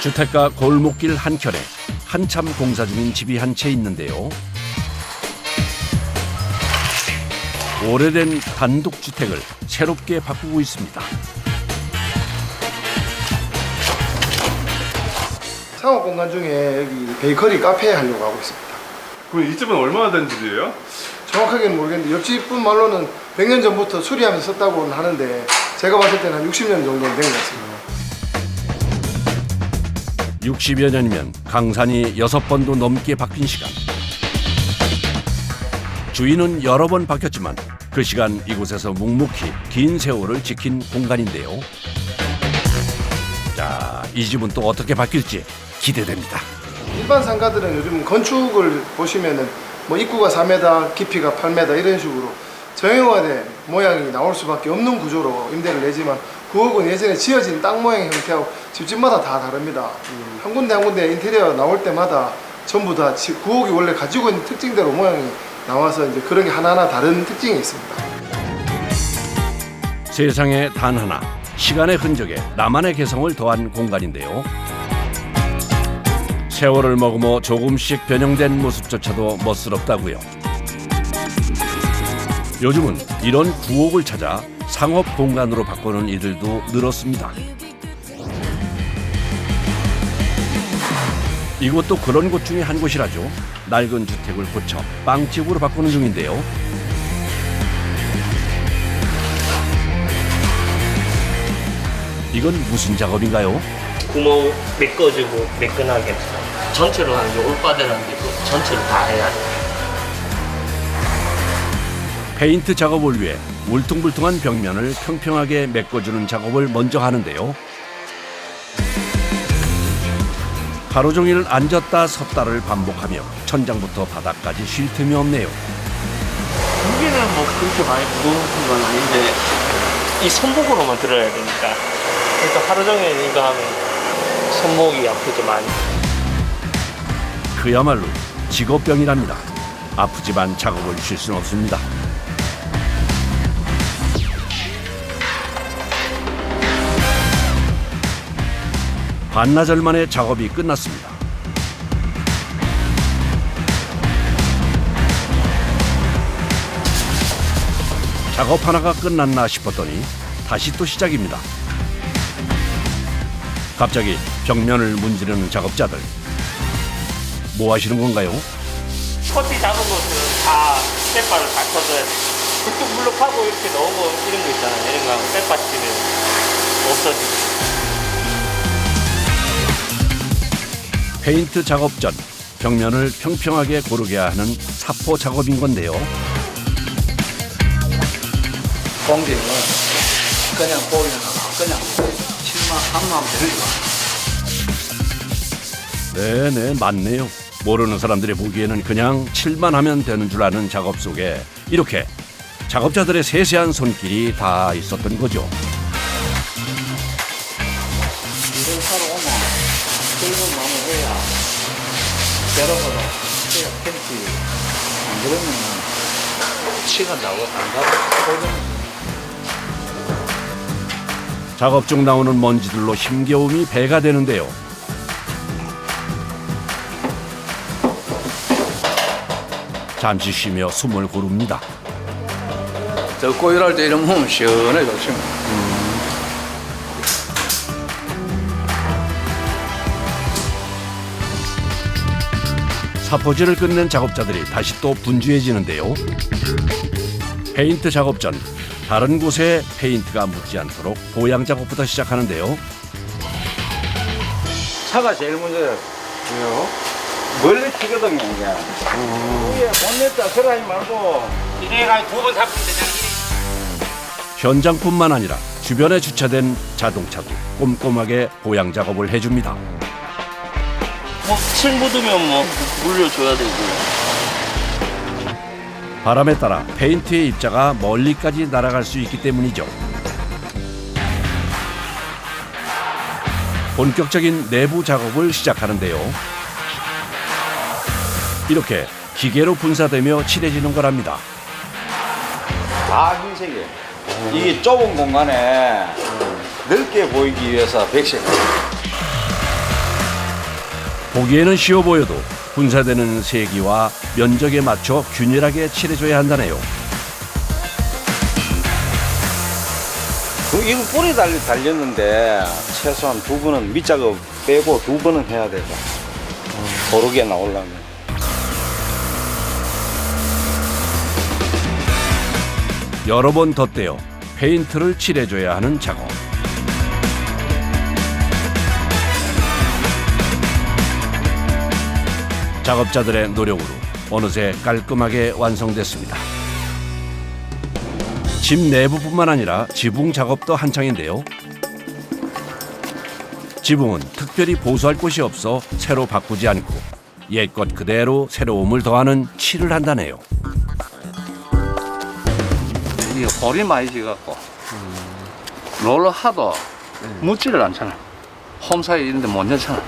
주택가 골목길 한켠에 한참 공사 중인 집이 한 채 있는데요. 오래된 단독주택을 새롭게 바꾸고 있습니다. 창업 공간 중에 여기 베이커리 카페 하려고 하고 있습니다. 그럼 이 집은 얼마나 된 집이에요? 정확하게는 모르겠는데 옆집 분 말로는 100년 전부터 수리하면서 썼다고는 하는데 제가 봤을 때는 한 60년 정도는 된 것 같습니다. 60여 년이면 강산이 6번도 넘게 바뀐 시간. 주인은 여러 번 바뀌었지만 그 시간 이곳에서 묵묵히 긴 세월을 지킨 공간인데요. 자, 이 집은 또 어떻게 바뀔지 기대됩니다. 일반 상가들은 요즘 건축을 보시면은 뭐 입구가 4m, 깊이가 8m 이런 식으로 정형화된 모양이 나올 수밖에 없는 구조로 임대를 내지만 구옥은 예전에 지어진 땅 모양의 형태하고 집집마다 다 다릅니다. 한 군데 한 군데 인테리어 나올 때마다 전부 다 구옥이 원래 가지고 있는 특징대로 모양이 나와서 이제 그런 게 하나하나 다른 특징이 있습니다. 세상에 단 하나, 시간의 흔적에 나만의 개성을 더한 공간인데요. 세월을 머금어 조금씩 변형된 모습조차도 멋스럽다고요. 요즘은 이런 구옥을 찾아 상업 공간으로 바꾸는 이들도 늘었습니다. 이곳도 그런 곳 중에 한 곳이라죠. 낡은 주택을 고쳐 빵집으로 바꾸는 중인데요. 이건 무슨 작업인가요? 구멍 메꿔주고 매끈하게 전체로 하는 게 올바르는 게 전체를 다 해야 돼. 페인트 작업을 위해 울퉁불퉁한 벽면을 평평하게 메꿔주는 작업을 먼저 하는데요. 하루 종일 앉았다 섰다를 반복하며 천장부터 바닥까지 쉴 틈이 없네요. 무게는 뭐 그렇게 많이 무거운 건 아닌데 이 손목으로만 들어야 되니까 일단 하루 종일 이거 하면 손목이 아프죠 많이. 그야말로 직업병이랍니다. 아프지만 작업을 쉴 수는 없습니다. 반나절 만에 작업이 끝났습니다. 작업 하나가 끝났나 싶었더니 다시 또 시작입니다. 갑자기 벽면을 문지르는 작업자들. 뭐 하시는 건가요? 커티 작은 것은 다 쇠바를 다 쳐줘야 돼. 그쪽 블록하고 이렇게 넣은 거 이런 거 있잖아요. 이런 거 하면 쇠바 치면 없어지고. 페인트 작업 전 벽면을 평평하게 고르게 하는 사포 작업인 건데요. 공기는 그냥 보이는 그냥 칠만 한만 되는 거. 네네, 맞네요. 모르는 사람들이 보기에는 그냥 칠만 하면 되는 줄 아는 작업 속에 이렇게 작업자들의 세세한 손길이 다 있었던 거죠. 일을 하러 오면 붉은 마음을 해야 여러분은 해야 팬티 안 그러면 치가 나고 안 가고 작업 중 나오는 먼지들로 힘겨움이 배가 되는데요. 잠시 쉬며 숨을 고릅니다. 덥고 일할 때 이러면 시원해 좋지. 사포질을 끝낸 작업자들이 다시 또 분주해지는데요. 페인트 작업 전 다른 곳에 페인트가 묻지 않도록 보양 작업부터 시작하는데요. 차가 제일 문제예요. 왜요? 멀리 튀거든요 이게. 위에 본넷다 설하지 말고. 이래가 2번 3번 되잖아. 현장뿐만 아니라 주변에 주차된 자동차도 꼼꼼하게 보양 작업을 해줍니다. 뭐 칠 묻으면 뭐 물려줘야 되고. 바람에 따라 페인트의 입자가 멀리까지 날아갈 수 있기 때문이죠. 본격적인 내부 작업을 시작하는데요. 이렇게 기계로 분사되며 칠해지는 거랍니다. 다 흰색이에요. 이게 좁은 공간에 넓게 보이기 위해서 백색. 보기에는 쉬워 보여도 분사되는 세기와 면적에 맞춰 균일하게 칠해줘야 한다네요. 이거 뿌리 달렸는데 최소한 2번은 밑작업 빼고 2번은 해야 되죠. 고르게 나오려면. 여러 번 덧대어 페인트를 칠해줘야 하는 작업. 작업자들의 노력으로 어느새 깔끔하게 완성됐습니다. 집 내부뿐만 아니라 지붕 작업도 한창인데요. 지붕은 특별히 보수할 곳이 없어 새로 바꾸지 않고 옛것 그대로 새로움을 더하는 칠을 한다네요. 이게 볼이 많이 지갖고 롤러 하도 묻지를 않잖아. 홈사이 이런 데 못 넣잖아.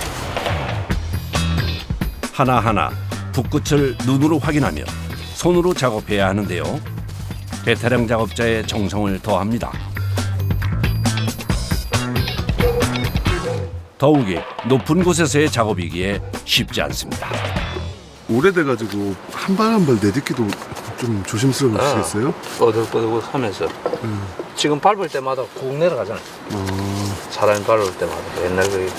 하나하나 붓끝을 눈으로 확인하며 손으로 작업해야 하는데요. 베테랑 작업자의 정성을 더합니다. 더욱이 높은 곳에서의 작업이기에 쉽지 않습니다. 오래돼가지고 한 발 한 발 내딛기도 좀 조심스러우시겠어요? 뻐득뻐득하면서 지금 밟을 때마다 꾹 내려가잖아. 사람이 밟을 때마다 옛날 그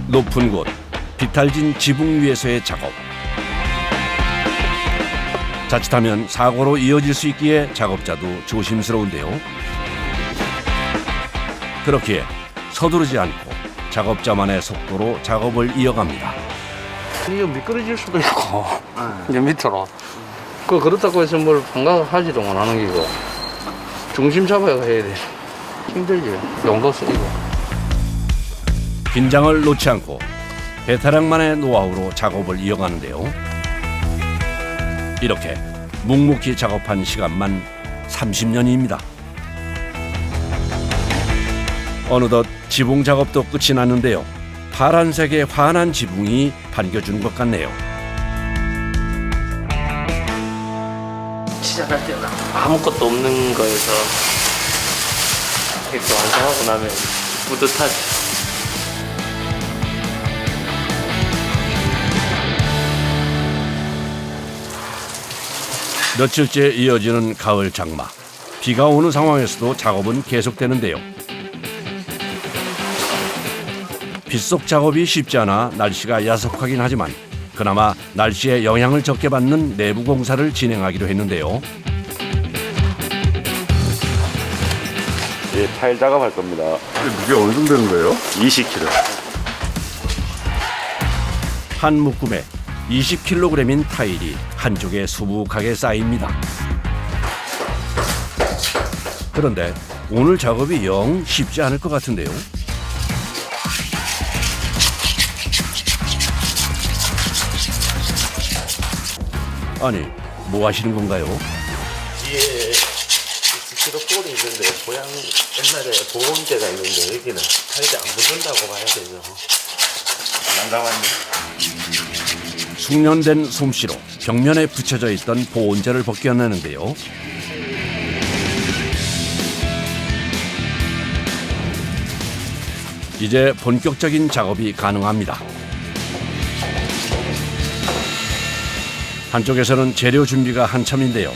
높은 곳, 비탈진 지붕 위에서의 작업. 자칫하면 사고로 이어질 수 있기에 작업자도 조심스러운데요. 그렇기에 서두르지 않고 작업자만의 속도로 작업을 이어갑니다. 이거 미끄러질 수도 있고 이제 밑으로 그렇다고 해서 뭘 반갑하지도 못하는 기고 중심 잡아야 해야 돼. 힘들지. 용도 쓰이고. 긴장을 놓지 않고 베테랑만의 노하우로 작업을 이어가는데요. 이렇게 묵묵히 작업한 시간만 30년입니다. 어느덧 지붕 작업도 끝이 났는데요. 파란색의 환한 지붕이 반겨준 것 같네요. 시작할 때는 아무것도 없는 거에서 이렇게 완성하고 나면 뿌듯하지. 며칠째 이어지는 가을 장마. 비가 오는 상황에서도 작업은 계속되는데요. 빗속 작업이 쉽지 않아 날씨가 야속하긴 하지만 그나마 날씨의 영향을 적게 받는 내부 공사를 진행하기로 했는데요. 예, 타일 작업할 겁니다. 무게 어느 정도 되는 거예요? 20kg. 한 묶음에 20kg인 타일이 한쪽에 수북하게 쌓입니다. 그런데 오늘 작업이 영 쉽지 않을 것 같은데요. 아니, 뭐 하시는 건가요? 뒤에 스티로폴이 있는데 고향 옛날에 보온재가 있는데 여기는 타일이 안 붙는다고 봐야 되죠. 난감합니다. 숙련된 솜씨로 벽면에 붙여져 있던 보온재를 벗겨내는데요. 이제 본격적인 작업이 가능합니다. 한쪽에서는 재료 준비가 한참인데요.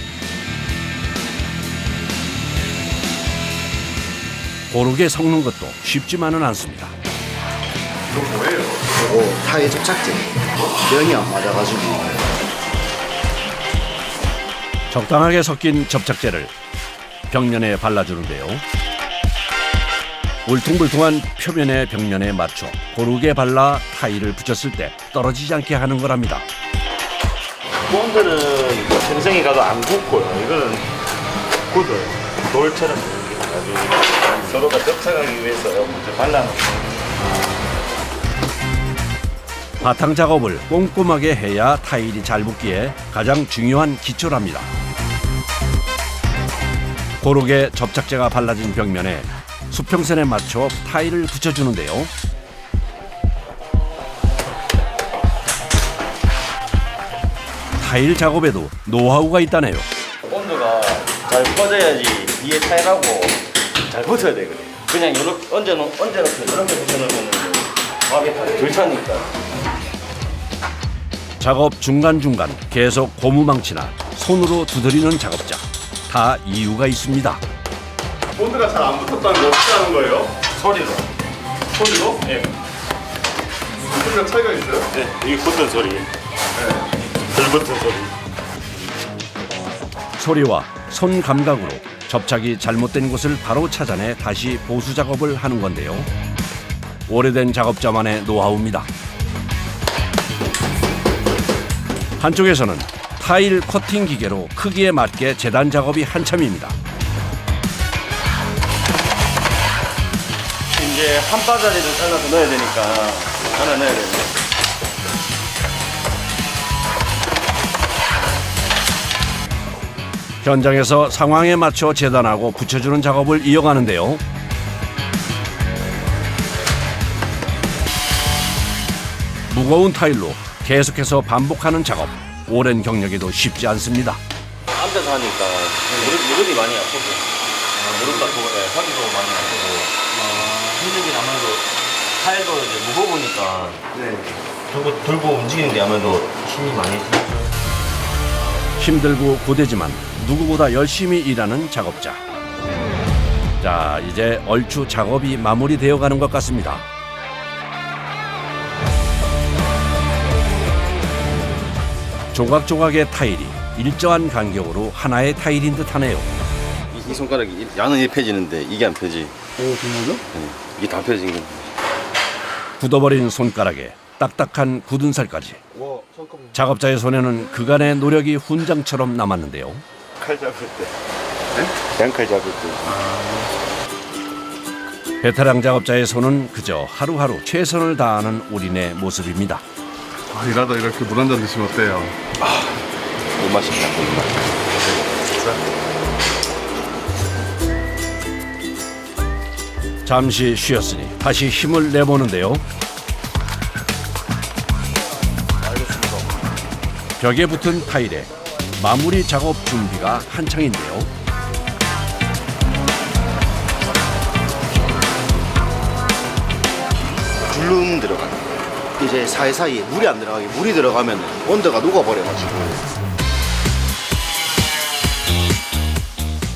고르게 섞는 것도 쉽지만은 않습니다. 타일 접착제 면이 안 맞아가지고 적당하게 섞인 접착제를 벽면에 발라주는데요. 울퉁불퉁한 표면의 벽면에 맞춰 고르게 발라 타일을 붙였을 때 떨어지지 않게 하는 거랍니다. 본들은 생생히 가도 안 굳고요. 이거는 굳어요. 돌처럼 아주 서로가 접착하기 위해서 먼저 발라놓고. 바탕 작업을 꼼꼼하게 해야 타일이 잘 붙기에 가장 중요한 기초랍니다. 고르게 접착제가 발라진 벽면에 수평선에 맞춰 타일을 붙여주는데요. 타일 작업에도 노하우가 있다네요. 온도가 잘 퍼져야지 뒤에 타일하고 잘 붙어야 되거든요. 그냥 이렇게 얹어놓고 이렇게 붙여놓으면 덜 차니까. 작업 중간중간 계속 고무망치나 손으로 두드리는 작업자. 다 이유가 있습니다. 본드가 잘 안 붙었다는 거 어떻게 하는 거예요? 소리로. 소리로? 예. 무슨 소리가 차이가 있어요? 네. 이게 붙은 소리. 네. 덜 붙은 소리. 소리와 손 감각으로 접착이 잘못된 곳을 바로 찾아내 다시 보수 작업을 하는 건데요. 오래된 작업자만의 노하우입니다. 한쪽에서는 타일 커팅 기계로 크기에 맞게 재단 작업이 한참입니다. 이제 한 바다리를 잘라서 넣어야 되니까 하나 넣어야 되는데. 현장에서 상황에 맞춰 재단하고 붙여주는 작업을 이어가는데요. 무거운 타일로 계속해서 반복하는 작업. 오랜 경력에도 쉽지 않습니다. 앉아서 하니까 무릎이 많이 아프고 무릎 다프고 허리도 많이 아프고 힘들긴 아무래도 타일도 이제 무거우니까 들고 움직이는데 아무래도 힘이 많이 들죠. 힘들고 고되지만 누구보다 열심히 일하는 작업자. 자, 이제 얼추 작업이 마무리되어 가는 것 같습니다. 조각조각의 타일이 일정한 간격으로 하나의 타일인 듯하네요. 이 손가락이 양은 1 펴지는데 이게 안 펴지. 정말요? 이게 다 펴진 겁니다. 굳어버린 손가락에 딱딱한 굳은 살까지. 작업자의 손에는 그간의 노력이 훈장처럼 남았는데요. 칼 잡을 때. 양칼 잡을 때. 베테랑 작업자의 손은 그저 하루하루 최선을 다하는 올인의 모습입니다. 아, 일하다 이렇게 물 한 잔 드시면 어때요? 이 맛있다. 이 맛. 잠시 쉬었으니 다시 힘을 내보는데요. 벽에 붙은 타일에 마무리 작업 준비가 한창인데요. 줄눈 들어가요. 이제 사이사이에 물이 안 들어가게, 물이 들어가면 온도가 녹아버려가지고.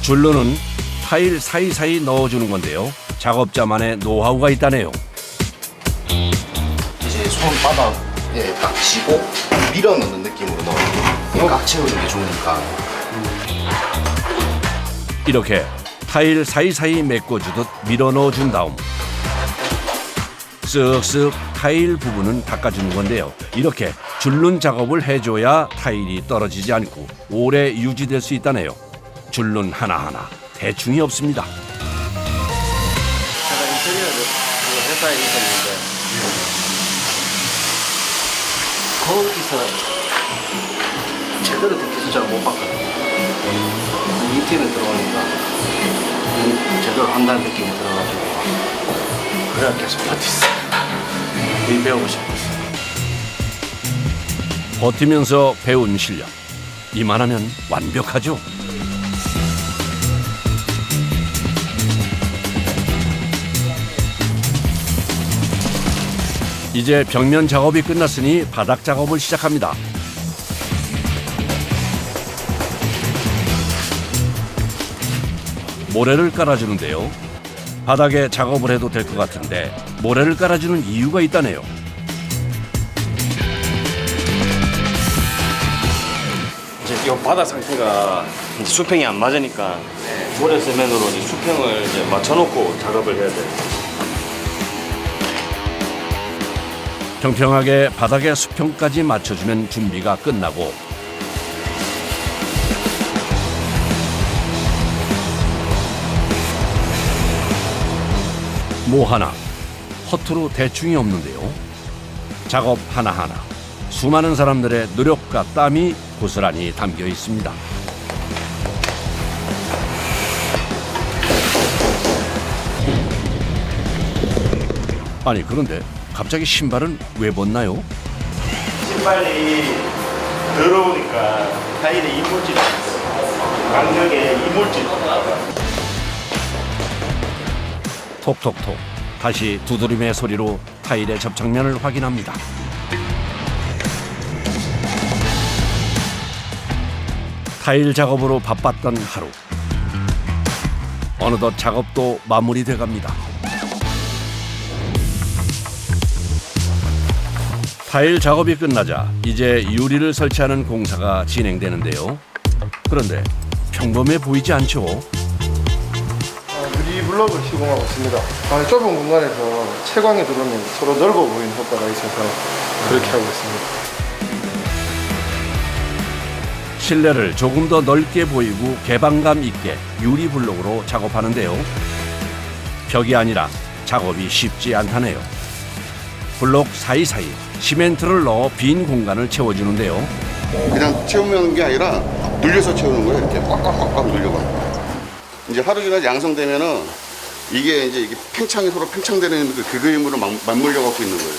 줄로는 타일 사이사이 넣어주는 건데요. 작업자만의 노하우가 있다네요. 이제 손바닥에 딱 쥐고 밀어 넣는 느낌으로 넣어요. 각 채우는 게 좋으니까. 이렇게 타일 사이사이 메꿔주듯 밀어 넣어준 다음 쓱쓱 타일 부분은 닦아주는 건데요. 이렇게 줄눈 작업을 해줘야 타일이 떨어지지 않고 오래 유지될 수 있다네요. 줄눈 하나하나 대충이 없습니다. 제가 인테리어 회사에 있었는데 거기서 제대로 된 기술자를 못 봤거든요. 이팀에 들어오니까 제대로 한다는 느낌이 들어가지고 그래야 계속 버텼어요. 일 배우고 싶었어요. 버티면서 배운 실력. 이만하면 완벽하죠. 이제 벽면 작업이 끝났으니 바닥 작업을 시작합니다. 모래를 깔아주는데요. 바닥에 작업을 해도 될 것 같은데 모래를 깔아주는 이유가 있다네요. 이제 이 바닥 상태가 이제 수평이 안 맞으니까 모래 세면으로 이제 수평을 이제 맞춰놓고 작업을 해야 돼요. 평평하게 바닥의 수평까지 맞춰주면 준비가 끝나고 뭐 하나 허투루 대충이 없는데요. 작업 하나하나 수많은 사람들의 노력과 땀이 고스란히 담겨 있습니다. 아니 그런데 갑자기 신발은 왜 벗나요? 신발이 더러우니까 타일에 이물질이 있어요. 강력에 이물질이 톡톡톡 다시 두드림의 소리로 타일 타일의 접착면을 확인합니다. 타일 작업으로 바빴던 하루. 어느덧 작업도 마무리돼 갑니다. 타일 작업이 끝나자 이제 유리를 설치하는 공사가 진행되는데요. 그런데 평범해 보이지 않죠? 유리 블럭을 시공하고 있습니다. 좁은 공간에서 채광이 들어오면 서로 넓어 보이는 효과가 있어서 그렇게 하고 있습니다. 실내를 조금 더 넓게 보이고 개방감 있게 유리 블록으로 작업하는데요. 벽이 아니라 작업이 쉽지 않다네요. 블록 사이사이 시멘트를 넣어 빈 공간을 채워주는데요. 그냥 채우는 게 아니라 눌려서 채우는 거예요. 이렇게 꽉꽉꽉꽉 눌려봐. 이제 하루 지나 양성되면은 이게 팽창이 서로 팽창되는 그 그림으로 맞물려 갖고 있는 거예요.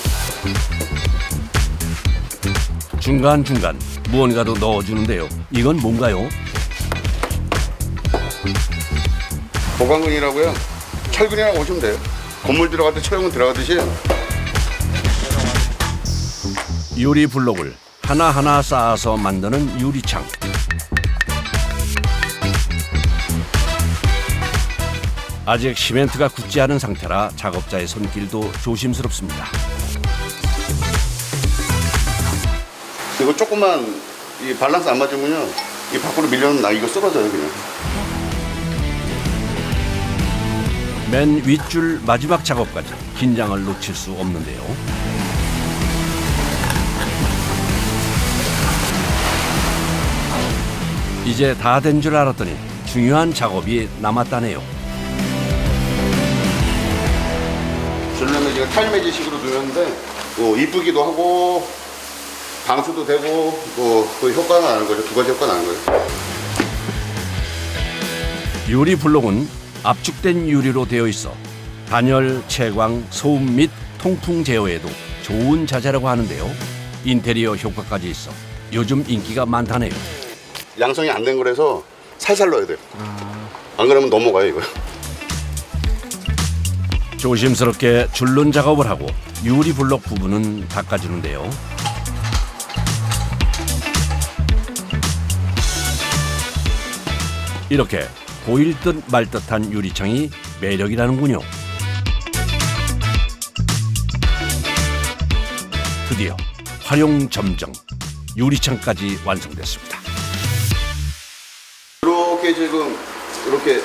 중간중간 무언가도 넣어주는데요. 이건 뭔가요? 보강근이라고요. 철근이라고 보시면 돼요. 건물 들어갈 때 철근 들어가듯이. 유리 블록을 하나하나 쌓아서 만드는 유리창. 아직 시멘트가 굳지 않은 상태라 작업자의 손길도 조심스럽습니다. 이거 조금만 이 밸런스 안 맞으면요, 이 밖으로 밀려는 나 이거 쓰러져요 그냥. 맨 윗줄 마지막 작업까지 긴장을 놓칠 수 없는데요. 이제 다 된 줄 알았더니 중요한 작업이 남았다네요. 줄눈을 지금 타일 매직식으로 두는데 뭐 이쁘기도 하고 방수도 되고 그 효과가 나는 거죠. 두 가지 효과 나는 거예요. 유리 블록은 압축된 유리로 되어 있어 단열, 채광, 소음 및 통풍 제어에도 좋은 자재라고 하는데요. 인테리어 효과까지 있어 요즘 인기가 많다네요. 양성이 안 된 거라서 살살 넣어야 돼요. 안 그러면 넘어가요 이거. 조심스럽게 줄눈 작업을 하고 유리 블록 부분은 닦아주는데요. 이렇게 보일 듯 말 듯한 유리창이 매력이라는군요. 드디어 활용 점정 유리창까지 완성됐습니다. 이렇게 지금 이렇게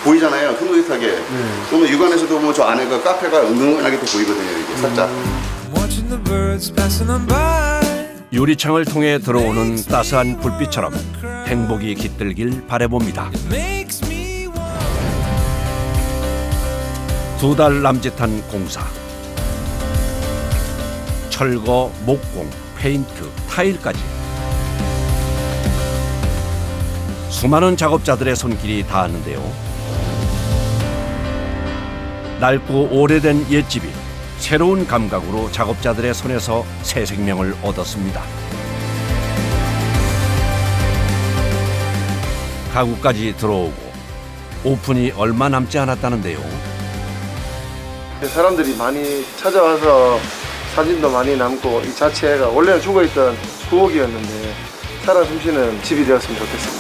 보이잖아요. 흐릿하게. 그러면 육안에서도 보면 저 안에가 카페가 은은하게 또 보이거든요. 이게 살짝. 유리창을 통해 들어오는 따스한 불빛처럼 행복이 깃들길 바라봅니다. 2달 남짓한 공사. 철거, 목공, 페인트, 타일까지. 수많은 작업자들의 손길이 닿았는데요. 낡고 오래된 옛집이 새로운 감각으로 작업자들의 손에서 새 생명을 얻었습니다. 가구까지 들어오고 오픈이 얼마 남지 않았다는데요. 사람들이 많이 찾아와서 사진도 많이 남고 이 자체가 원래는 죽어있던 부엌이었는데 살아 숨쉬는 집이 되었으면 좋겠습니다.